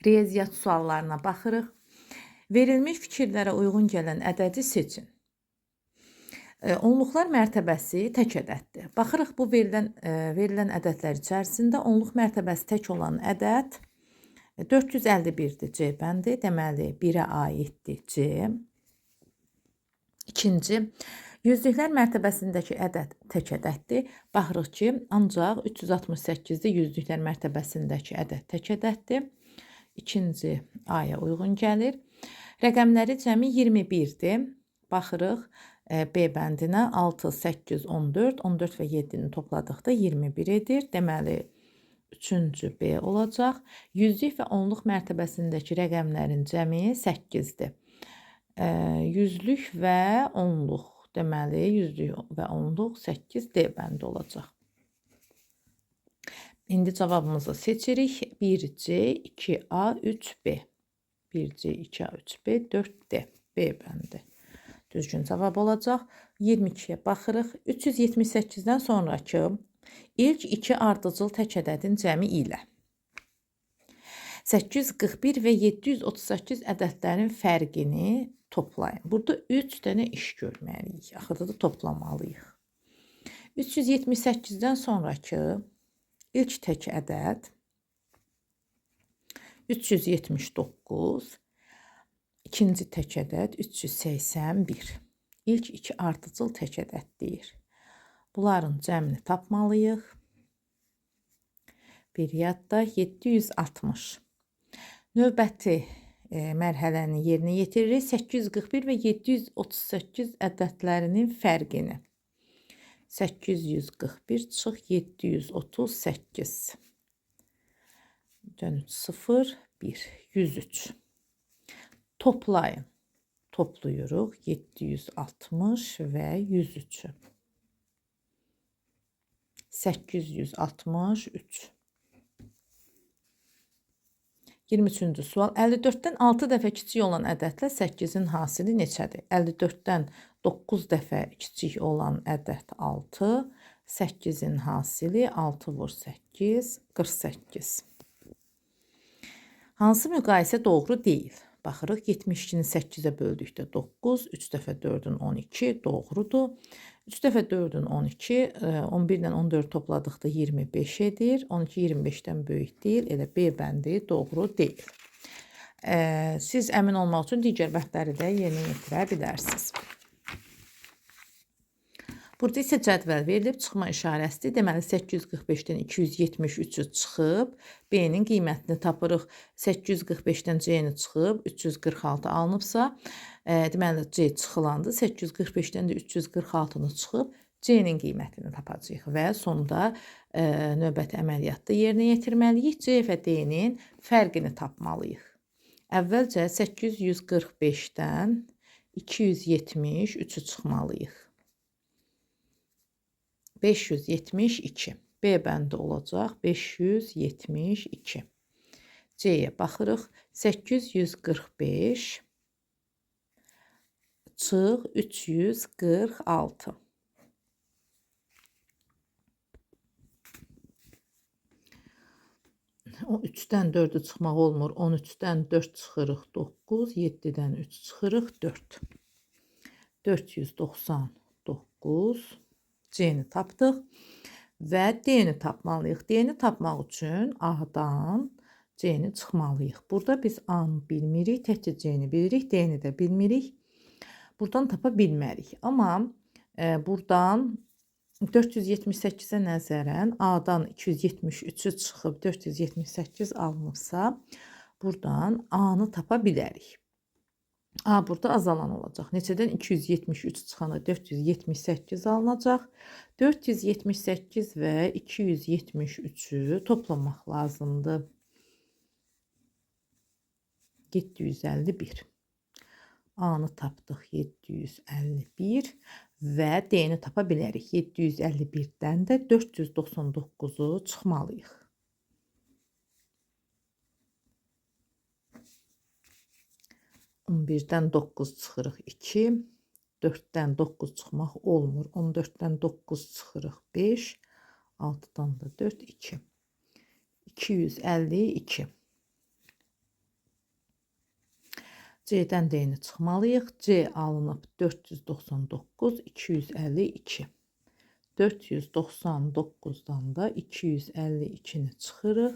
Riyaziyyat suallarına baxırıq. Verilmiş fikirlərə uyğun gələn ədədi seçin. Onluqlar mərtəbəsi tək ədəddir. Baxırıq bu verilən ədədlər içərisində onluq mərtəbəsi tək olan ədəd 451-dir C bəndi. Deməli 1-ə aiddir C. İkinci, yüzlüklər mərtəbəsindəki ədəd tək ədəddir. Baxırıq ki, ancaq 368-də yüzlüklər mərtəbəsindəki ədəd tək ədəddir. İkinci A-ya uyğun gəlir. Rəqəmləri cəmi 21-dir. Baxırıq B bəndinə 6, 8, 14, 14 və 7-ni topladıqda 21 edir. Deməli, üçüncü B olacaq. Yüzlük və onluq mərtəbəsindəki rəqəmlərin cəmi 8-dir. Yüzlük və onluq, deməli, yüzlük və onluq 8 D bəndi olacaq. İndi cavabımızı seçirik. 1C, 2A, 3B. 1C, 2A, 3B, 4D. B bəndi. Düzgün cavab olacaq. 22-yə baxırıq. 378-dən sonraki ilk iki ardıcıl tək ədədin cəmi ilə 841 və 738 ədədlərin fərqini toplayın. Burada 3 dənə iş görməliyik. Axırda da toplamalıyıq. 378-dən sonraki ilk tək ədəd 379, ikinci tək ədəd 381. İlk iki ardıcıl tək ədəd deyir. Bunların cəmini tapmalıyıq. Bir yadda 760. Növbəti mərhələni yerinə yetiririk. 841 və 738 ədədlərinin fərqini. 841 çıx 738. 0, 1, 103. Toplayın. Toplayırıq 760 və 103'ü. 863. 23-cü sual. 54-dən 6 dəfə kiçik olan ədədlə 8-in hasili neçədir? 54-dən 9 dəfə kiçik olan ədəd 6. 8-in hasili 6 vur 8, 48. Hansı müqayisə doğru deyil? Baxırıq, 72-ni 8-ə böldükdə 9, 3 dəfə 4-ün 12, doğrudur. 3 dəfə 4-ün 12, 11-dən 14 topladıqda 25 edir. 12 25-dən böyük deyil, elə B bəndi doğru deyil. Siz əmin olmaq üçün digər bəndləri də yerinə yetirə bilərsiniz. Burada isə cədvəl verilib, çıxma işarəsidir. Deməli, 845-dən 273-ü çıxıb, B-nin qiymətini tapırıq. 845-dən C-ni çıxıb, 346 alınıbsa, deməli, C çıxılandı. 845-dən də 346-nı çıxıb, C-nin qiymətini tapacağıq və sonda növbəti əməliyyatda yerinə yetirməliyik. C və D-nin fərqini tapmalıyıq. Əvvəlcə 845-dən 273-ü çıxmalıyıq. 572. B bəndi olacaq. 572. C-yə baxırıq. 845 çıx 346. O 3-dən 4-ü çıxmaq olmur. 13-dən 4 çıxırıq 9, 7-dən 3 çıxırıq 4. 499. C-ni tapdıq və D-ni tapmalıyıq. D-ni tapmaq üçün A-dan C-ni çıxmalıyıq. Burada biz A-nı bilmirik, təkcə C-ni bilirik, D-ni də bilmirik. Buradan tapa bilmərik. Amma buradan 478-ə nəzərən A-dan 273-ü çıxıb 478 alınıbsa, buradan A-nı tapa bilərik. A burada azalan olacaq. Neçədən 273 çıxanda 478 alınacaq. 478 və 273-ü toplamaq lazımdır. 751. A-nı tapdıq 751 və D-ni tapa bilərik. 751-dən də 499-u çıxmalıyıq. 11-dən 9 çıxırıq 2, 4-dən 9 çıxmaq olmur. 14-dən 9 çıxırıq 5, 6-dan da 4, 2. 252. C-dən D-ni çıxmalıyıq. C alınıb 499, 252. 499-dan da 252-ni çıxırıq.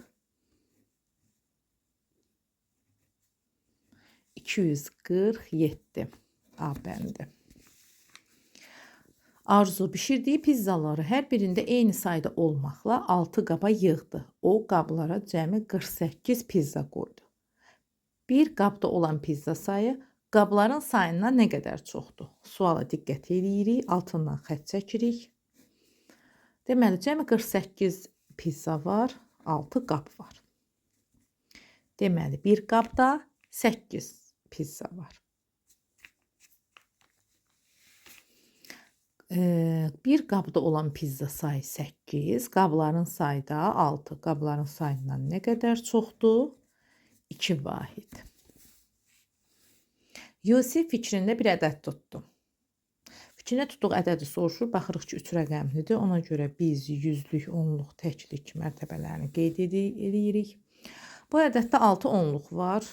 247 A bəndi. Arzu bişirdiyi pizzaları hər birində eyni sayda olmaqla 6 qaba yığdı. O qablara cəmi 48 pizza qoydu. Bir qabda olan pizza sayı qabların sayından nə qədər çoxdur? Suala diqqət edirik, altından xətt çəkirik. Deməli, cəmi 48 pizza var, 6 qab var. Deməli, bir qabda 8 pizza var. Bir qabda olan pizza sayı 8, qabların sayı da 6. Qabların sayından nə qədər çoxdur? 2 vahid. Yusif fikrində bir ədəd tutdu. Fikrində tutduğu ədədi soruşur. Baxırıq ki, 3 rəqəmlidir. Ona görə biz yüzlük, onluq, təklik mərtəbələrini qeyd edirik. Bu ədəddə 6 onluq var.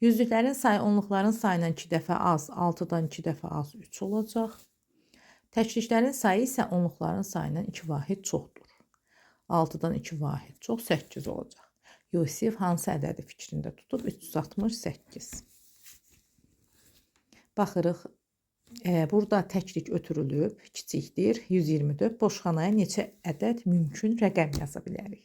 Yüzlüklərin sayı onluqların sayından 2 dəfə az, 6-dan 2 dəfə az 3 olacaq. Təkliklərin sayı isə onluqların sayından 2 vahid çoxdur. 6-dan 2 vahid çox 8 olacaq. Yusif hansı ədədi fikrində tutub? 368. Baxırıq, burada təklik ötürülüb, kiçikdir, 124. Boşxanaya neçə ədəd mümkün rəqəm yaza bilərik?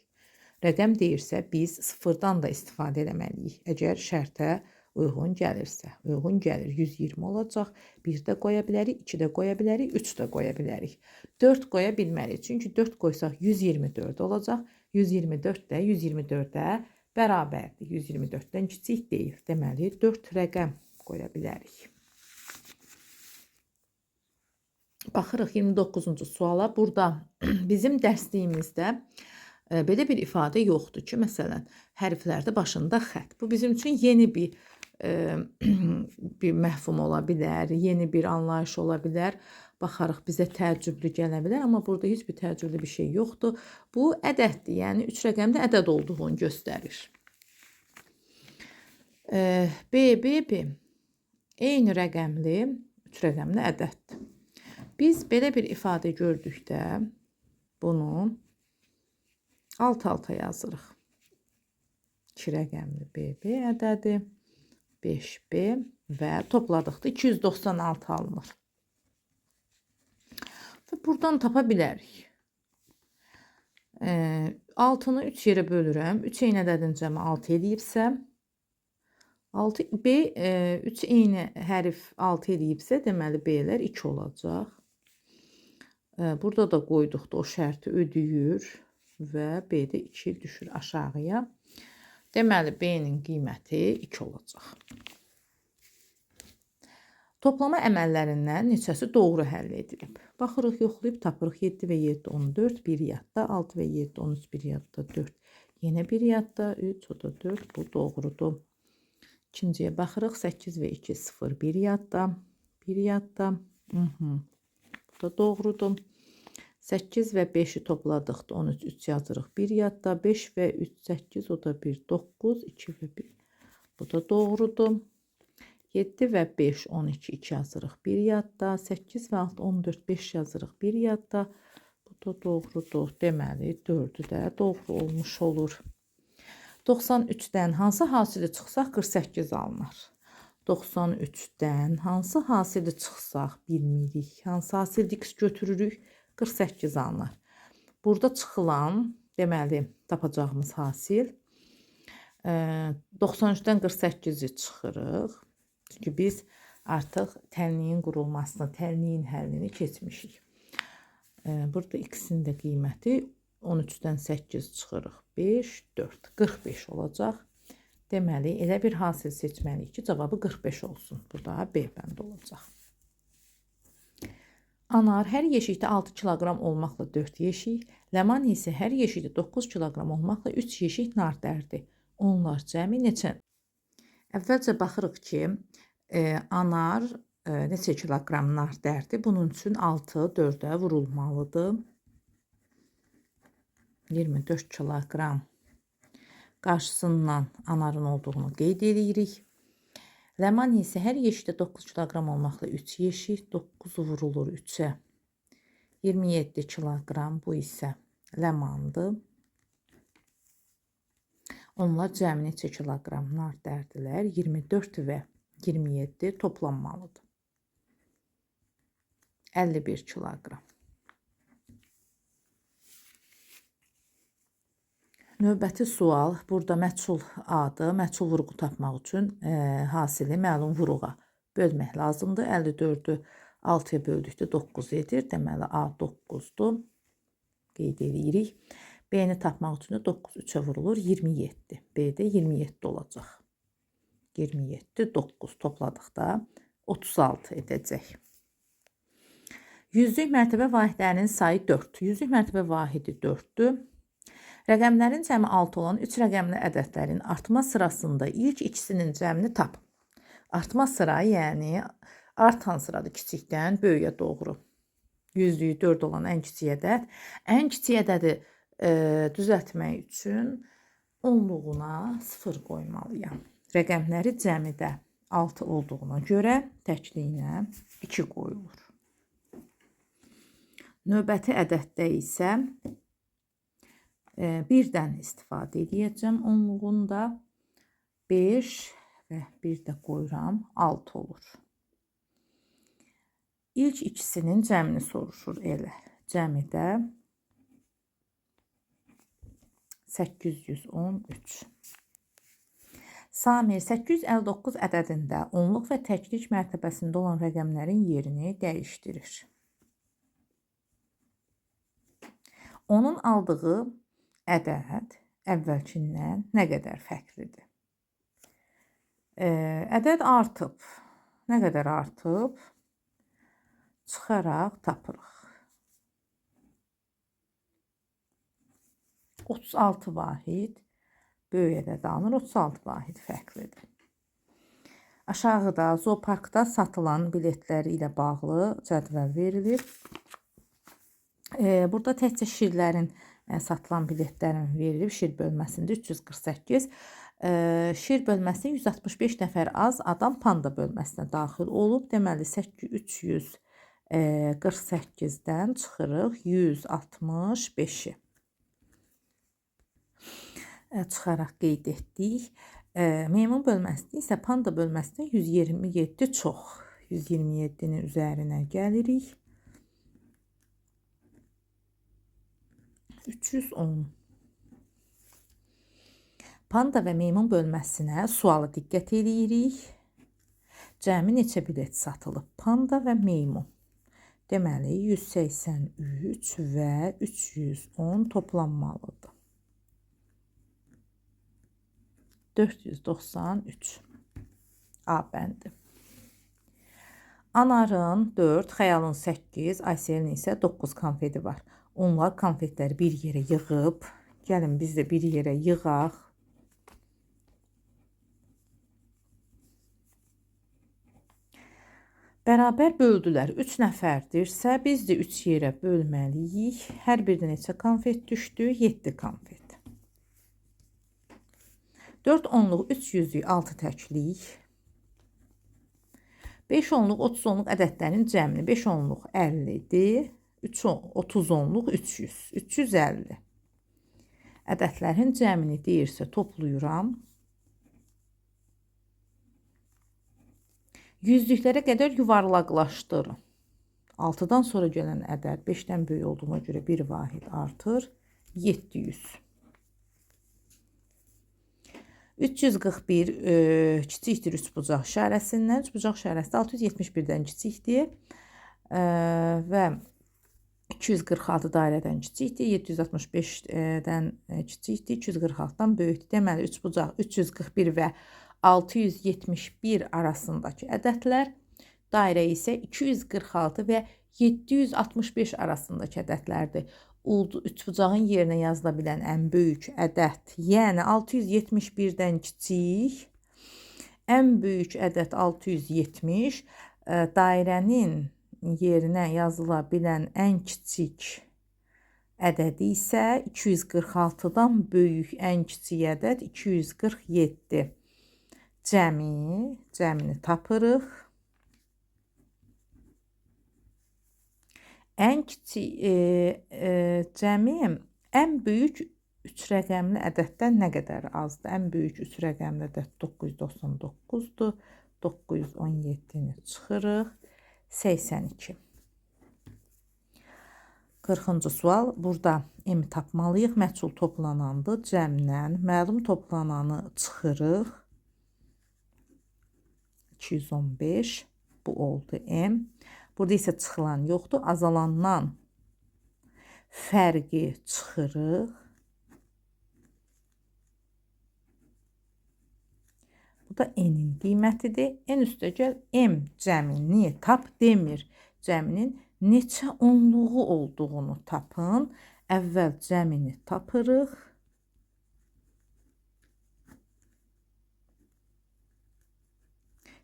Rəqəm deyirsə, biz sıfırdan da istifadə etməliyik. Əgər şərtə uyğun gəlirsə, uyğun gəlir 120 olacaq. 1 də qoya bilərik, 2 də qoya bilərik, 3 də qoya bilərik. 4 qoya bilməliyik. Çünki 4 qoysaq 124 olacaq. 124 də 124-ə bərabərdir. 124-dən kiçik deyil. Deməli, 4 rəqəm qoya bilərik. Baxırıq 29-cu suala. Burada bizim dərsliyimizdə belə bir ifadə yoxdur ki, məsələn, hərflərdə başında xətt. Bu bizim üçün yeni bir məhfum ola bilər, yeni bir anlayış ola bilər. Baxarıq, bizə təəccüblü gələ bilər, amma burada heç bir təəccüblü bir şey yoxdur. Bu ədəddir, yəni 3 rəqəmdə ədəd olduğunu göstərir. B. Eyni rəqəmli 3 rəqəmli ədəddir. Biz belə bir ifadə gördükdə bunu alt-alta yazırıq. 2 rəqəmli BB ədədi, 5B və topladıqda 296 alınır. Və buradan tapa bilərik. 6-nı 3 yerə bölürəm. 3 eyni ədədin cəmi 6 edibsə, B 3 eyni hərf 6 edibsə, deməli B-lər 2 olacaq. Burada da qoyduqda o şərti ödəyir və B-də 2 düşür aşağıya. Deməli, B-nin qiyməti 2 olacaq. Toplama əməllərindən neçəsi doğru həll edilib? Baxırıq, yoxlayıb tapırıq. 7 və 7, 14, 1 yadda. 6 və 7, 13, 1 yadda. 4, yenə 1 yadda. 3, o da 4, bu doğrudur. İkinciyə baxırıq. 8 və 2, 0, 1 yadda. 1 yadda. Bu da doğrudur. 8 və 5-i topladıqda 13, 3 yazırıq. 1 yadda. 5 və 3, 8, o da 1, 9, 2 və 1. Bu da doğrudur. 7 və 5, 12, 2 yazırıq. 1 yadda. 8 və 6, 14, 5 yazırıq. 1 yadda. Bu da doğrudur. Deməli, 4-ü də doğru olmuş olur. 93-dən hansı hasili çıxsaq 48 alınır? 93-dən hansı hasili çıxsaq bilmirik. Hansı hasil x götürürük? 48 alınır. Burada çıxılan, deməli, tapacağımız hasil 93-dən 48-i çıxırıq. Çünki biz artıq tənliyin qurulmasını, tənliyin həllini keçmişik. Burada x-in də qiyməti 13-dən 8 çıxırıq. 5, 4, 45 olacaq. Deməli, elə bir hasil seçməliyik ki, cavabı 45 olsun. Burada B bəndi olacaq. Anar hər yeşikdə 6 kiloqram olmaqla 4 yeşik, Ləman isə hər yeşikdə 9 kiloqram olmaqla 3 yeşik nar dərdi. Onlar cəmi neçə? Əvvəlcə baxırıq ki, anar neçə kiloqram nar dərdi. Bunun üçün 6 4-ə vurulmalıdır. 24 kiloqram qarşısından anarın olduğunu qeyd edirik. Ləman isə hər yeşikdə 9 kiloqram olmaqla 3 yeşik, 9 vurulur 3-ə 27 kiloqram. Bu isə ləmandır. Onlar cəmi neçə kiloqramlar dərdilər? 24 və 27 toplanmalıdır. 51 kiloqram. Növbəti sual. Burada məchul adı, məchul vurğu tapmaq üçün hasili məlum vurğuğa bölmək lazımdır. 54-ü 6-ya böldükdə 9 edir. Deməli A 9-dur. Qeyd edirik. B-ni tapmaq üçün də 9 3-ə vurulur 27. B-də 27 olacaq. 27, 9 topladıqda 36 edəcək. Yüzlük mərtəbə vahidlərinin sayı 4. Yüzlük mərtəbə vahidi 4-dür. Rəqəmlərin cəmi 6 olan 3 rəqəmli ədədlərin artma sırasında ilk ikisinin cəmini tap. Artma sıra, yəni artan sıradır kiçikdən böyüyə doğru. Yüzlüyü 4 olan ən kiçik ədəd. Ən kiçik ədədi düzəltmək üçün onluğuna 0 qoymalıyam. Rəqəmləri cəmidə 6 olduğuna görə təkliyinə 2 qoyulur. Növbəti ədəddə isə 1-dən istifadə edəcəm onluğunda. 5 və 1 də qoyuram 6 olur. İlk ikisinin cəmini soruşur elə. Cəmidə 813. Samir 859 ədədində onluq və təklik mərtəbəsində olan rəqəmlərin yerini dəyişdirir. Onun aldığı ədəd əvvəlkindən nə qədər fərqlidir? Ədəd artıb. Nə qədər artıb? Çıxaraq tapırıq. 36 vahid böyük ədəd alınır. 36 vahid fərqlidir. Aşağıda zooparkda satılan biletləri ilə bağlı cədvəl verilir. Burada təkcə şirlərin satılan biletlərin verilib. Şir bölməsində 348. Şir bölməsində 165 nəfər az adam panda bölməsinə daxil olub. Deməli 348-dən çıxırıq 165-i. Çıxaraq qeyd etdik. Meymun bölməsində isə panda bölməsində 127 çox. 127-nin üzərinə gəlirik. 310. Panda və meymun bölməsinə sualı diqqət edirik. Cəmi neçə bilet satılıb? Panda və meymun. Deməli 183 və 310 toplanmalıdır. 493. A bəndi. Anarın 4, Xəyalın 8, Ayselin isə 9 konfeti var. Onlar konfetləri bir yerə yığıb, gəlin biz də bir yerə yığaq. Bərabər böldülər. 3 nəfərdirsə, biz də 3 yerə bölməliyik. Hər birdə neçə konfet düşdü? 7 konfet. 4 onluq, 3 yüzlük, 6 təklik. 5 onluq, 30 onluq ədədlərin cəmini. 5 onluq 50-dir. 30 onluq 300. 350. Ədədlərin cəmini deyirsə toplayıram. Yüzlüklərə qədər yuvarlaqlaşdırın. 6-dan sonra gələn ədəd 5-dən böyük olduğuna görə bir vahid artır. 700. 341 kiçikdir 3 bucaq işarəsindən. 3 bucaq işarəsi 671-dən kiçikdir. Və 246 dairədən kiçikdir. 765-dən kiçikdir. 246-dan böyükdür. Deməli 3 bucaq 341 və 671 arasındakı ədədlər, dairə isə 246 və 765 arasındakı ədədlərdir. Üçbucağın yerinə yazıla bilən ən böyük ədəd, yəni 671-dən kiçik, ən böyük ədəd 670, dairənin yerinə yazıla bilən ən kiçik ədədi isə 246-dan böyük ən kiçik ədəd 247. cəmini tapırıq. Ən kiçik cəmi ən böyük 3 rəqəmli ədəddən nə qədər azdır? Ən böyük 3 rəqəmli ədəd 999-dur. 917-ni çıxırıq. 82. 40-cı sual. Burada M tapmalıyıq. Məchul toplanandır. Cəmdən məlum toplananı çıxırıq. 215. Bu oldu M. Burada isə çıxılan yoxdur. Azalandan fərqi çıxırıq. Bu da N-in qiymətidir. N üstə gəl M cəmini tap demir. Cəminin neçə onluğu olduğunu tapın. Əvvəl cəmini tapırıq.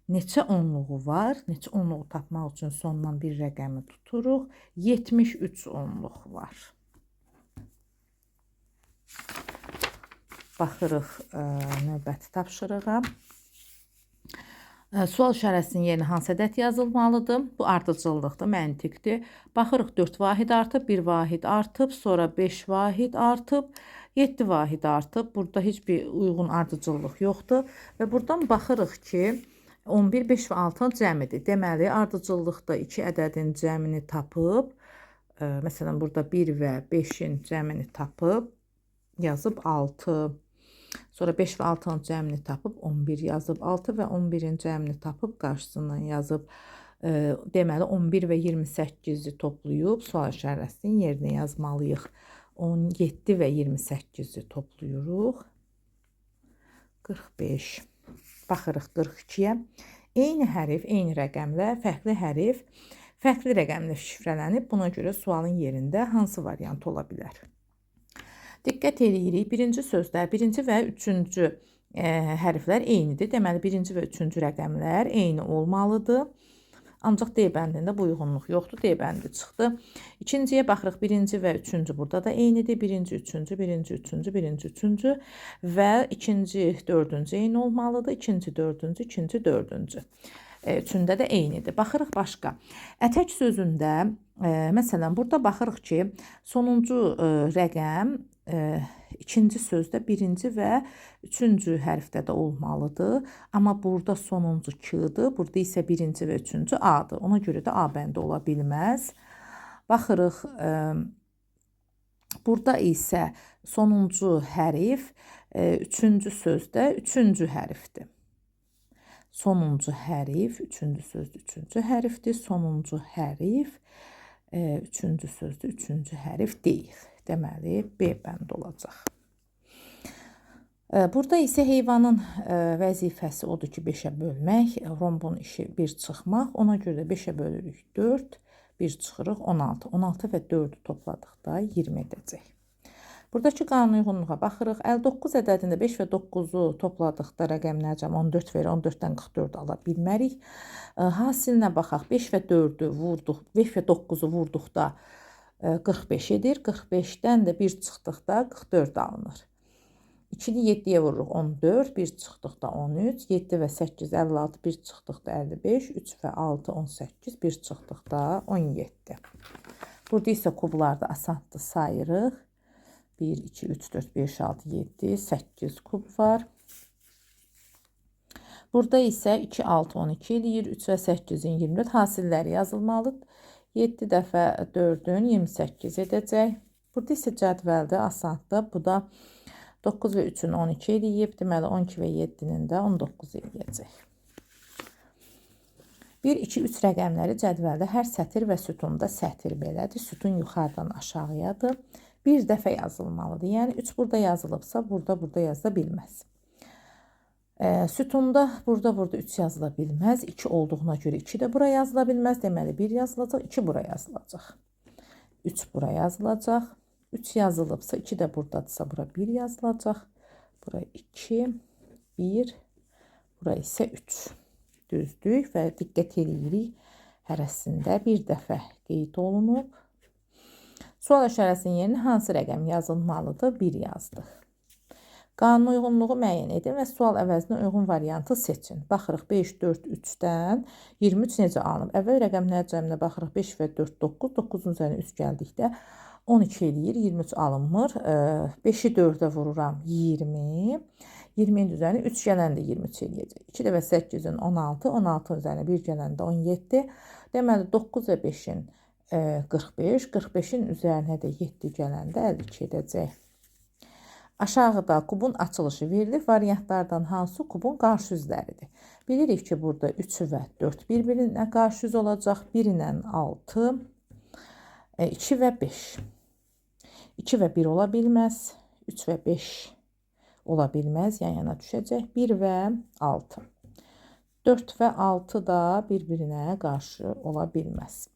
Neçə onluğu var? Neçə onluğu tapmaq üçün sondan bir rəqəmi tuturuq. 73 onluq var. Baxırıq növbəti tapşırığa. Sual işarəsinin yerinə hansı ədəd yazılmalıdır? Bu ardıcıllıqdır, məntiqdir. Baxırıq 4 vahid artıb, 1 vahid artıb, sonra 5 vahid artıb, 7 vahid artıb. Burada heç bir uyğun ardıcıllıq yoxdur. Və buradan baxırıq ki, 11, 5 və 6 cəmidir. Deməli, ardıcıllıqda 2 ədədin cəmini tapıb, məsələn, burada 1 və 5-in cəmini tapıb, yazıb 6. Sonra 5 və 6-nın cəmini tapıb, 11 yazıb 6 və 11-in cəmini tapıb, qarşısından yazıb. Deməli, 11 və 28-i toplayıb, sual işarəsinin yerinə yazmalıyıq. 17 və 28-i toplayırıq. 45. Baxırıq 42-yə. Eyni hərf, eyni rəqəmlə, fərqli hərf, fərqli rəqəmlə şifrələnib. Buna görə sualın yerində hansı variant ola bilər? Diqqət edirik. Birinci sözdə birinci və üçüncü hərflər eynidir. Deməli, birinci və üçüncü rəqəmlər eyni olmalıdır. Ancaq D bəndində bu uyğunluq yoxdur. D bəndi çıxdı. İkinciyə baxırıq. Birinci və üçüncü burada da eynidir. Birinci, üçüncü, birinci, üçüncü, birinci, üçüncü və ikinci, dördüncü eyni olmalıdır. İkinci, dördüncü, ikinci, dördüncü. Üçündə də eynidir. Baxırıq başqa. Ətək sözündə, məsələn, burada baxırıq ki, sonuncu rəqəm ikinci sözdə birinci və üçüncü hərfdə də olmalıdır. Amma burada sonuncu K-dır. Burada isə birinci və üçüncü A-dır. Ona görə də A bəndi ola bilməz. Baxırıq, burada isə sonuncu hərf üçüncü sözdə üçüncü hərfdir. Sonuncu hərf üçüncü sözdə üçüncü hərfdir. Sonuncu hərf üçüncü sözdə üçüncü hərf deyil. Deməli, B bənd olacaq. Burada isə heyvanın vəzifəsi odur ki, 5-ə bölmək, rombun işi 1 çıxmaq. Ona görə 5-ə bölürük 4, 1 çıxırıq 16. 16 və 4-ü topladıqda 20 edəcək. Buradakı qanun uyğunluğa baxırıq. 59 ədədində 5 və 9-u topladıqda rəqəmlər cəm 14 verir. 14-dən 44 ala bilmərik. Hasilinə baxaq. 5 və 4-ü vurduq. 5 və 9-u vurduqda 45 edir. 45-dən də 1 çıxdıqda 44 alınır. 2-ni 7-yə vururuq 14, 1 çıxdıqda 13, 7 və 8, 56, 1 çıxdıqda 55, 3 və 6, 18, 1 çıxdıqda 17. Burada isə kublarda asandır sayırıq. 1, 2, 3, 4, 5, 6, 7, 8 kub var. Burada isə 2, 6, 12 eləyir. 3 və 8-in 24 hasilləri yazılmalıdır. 7 dəfə 4-ün 28 edəcək. Burada isə cədvəldə asandır. Bu da 9 və 3-ün 12 eləyib. Deməli, 12 və 7-nin də 19 eləyəcək. 1, 2, 3 rəqəmləri cədvəldə hər sətir və sütunda sətir belədir. Sütun yuxarıdan aşağıyadır. Bir dəfə yazılmalıdır. Yəni, 3 burada yazılıbsa, burada yazıla bilməz. Sütunda burada 3 yazıla bilməz. 2 olduğuna görə 2 də bura yazıla bilməz. Deməli, 1 yazılacaq, 2 bura yazılacaq. 3 bura yazılacaq. 3 yazılıbsa, 2 də buradadırsa, bura 1 yazılacaq. Bura 2, 1, bura isə 3. Düzdür və diqqət edirik. Hərəsində bir dəfə qeyd olunub. Sual işarəsinin yerinə hansı rəqəm yazılmalıdır? 1 yazdıq. Qanun uyğunluğu müəyyən edin və sual əvəzinə uyğun variantı seçin. Baxırıq 5, 4, 3-dən 23 necə alınıb? Əvvəl rəqəmlər cəminə baxırıq. 5 və 4, 9. 9-un üzərinə 3 gəldikdə 12 eləyir. 23 alınmır. 5-i 4-ə vururam 20. 20-nin üzərinə 3 gələndə 23 eləyəcək. 2 dəfə 8-in 16. 16-nın üzərinə 1 gələndə 17. Deməli 9 və 5-in 45. 45-in üzərinə də 7 gələndə 52 edəcək. Aşağıda kubun açılışı verilir. Variantlardan hansı kubun qarşı üzləridir? Bilirik ki, burada 3 və 4 bir-birinə qarşı üz olacaq. 1 ilə 6, 2 və 5. 2 və 1 ola bilməz. 3 və 5 ola bilməz. Yan-yana düşəcək. 1 və 6. 4 və 6 da bir-birinə qarşı ola bilməz.